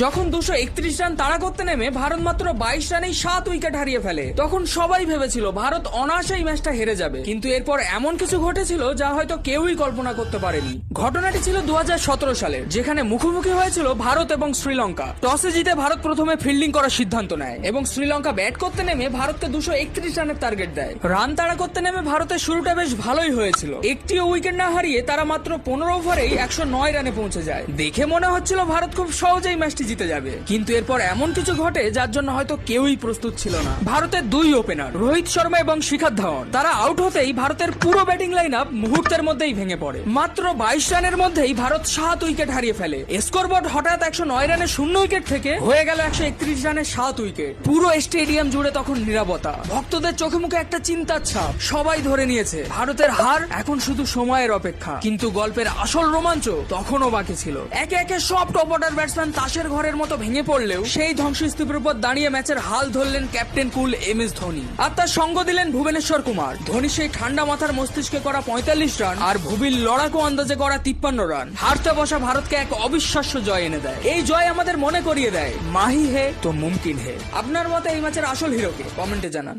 যখন 231 রান তাড়া করতে নেমে ভারত মাত্র 22 রানেই 7 উইকেট হারিয়ে ফেলে, তখন সবাই ভেবেছিল ভারত অনায়াসেই ম্যাচটা হেরে যাবে। কিন্তু এরপর এমন কিছু ঘটেছিল যা হয়তো কেউই কল্পনা করতে পারেনি। ঘটনাটি ছিল 2017 সালের, যেখানে মুখোমুখি হয়েছিল ভারত এবং শ্রীলঙ্কা। টসে জিতে ভারত প্রথমে ফিল্ডিং করার সিদ্ধান্ত নেয় এবং শ্রীলঙ্কা ব্যাট করতে নেমে ভারতকে 231 রানের টার্গেট দেয়। রান তাড়া করতে নেমে ভারতের শুরুটা বেশ ভালোই হয়েছিল। একটিও উইকেট না হারিয়ে তারা মাত্র 15 ওভারেই 109 রানে পৌঁছে যায়। দেখে মনে হচ্ছিল ভারত খুব সহজেই ম্যাচটি জিতে যাবে, কিন্তু এরপর এমন কিছু ঘটে যার জন্য হয়তো কেউই প্রস্তুত ছিল না। ভারতের দুই ওপেনার রোহিত শর্মা এবং শিখর ধাওয়ান তারা আউট হতেই ভারতের পুরো ব্যাটিং লাইন আপ মুহূর্তের মধ্যেই ভেঙে পড়ে। মাত্র 22 রানের মধ্যেই ভারত 7 উইকেট হারিয়ে ফেলে। স্কোরবোর্ড হঠাৎ 109 রানে 0 উইকেট থেকে হয়ে গেল 131 রানে 7 উইকেট। পুরো স্টেডিয়াম জুড়ে তখন নীরবতা, ভক্তদের চোখে মুখে একটা চিন্তার ছাপ। সবাই ধরে নিয়েছে ভারতের হার এখন শুধু সময়ের অপেক্ষা। কিন্তু গল্পের আসল রোমাঞ্চ তখনও বাকি ছিল। একে একে সব টপ অর্ডার ব্যাটসম্যান তাসের ঘরের মতো ভেঙে পড়লেও সেই ধ্বংসস্তূপের উপর দাঁড়িয়ে ম্যাচের হাল ধরলেন ক্যাপ্টেন কুল MS ধোনি, আর তার সঙ্গ দিলেন ভুবনেশ্বর কুমার। ধোনি সেই ঠান্ডা মাথার মস্তিষ্কে করা 45 রান আর ভুবির লড়াকু আন্দাজে করা 53 রান হারতে বসা ভারতকে এক অবিশ্বাস্য জয় এনে দেয়। এই জয় আমাদের মনে করিয়ে দেয় মাহি হে তো মুমকিন হে। আপনার মতে এই ম্যাচের আসল হিরোকে? কমেন্টে জানান।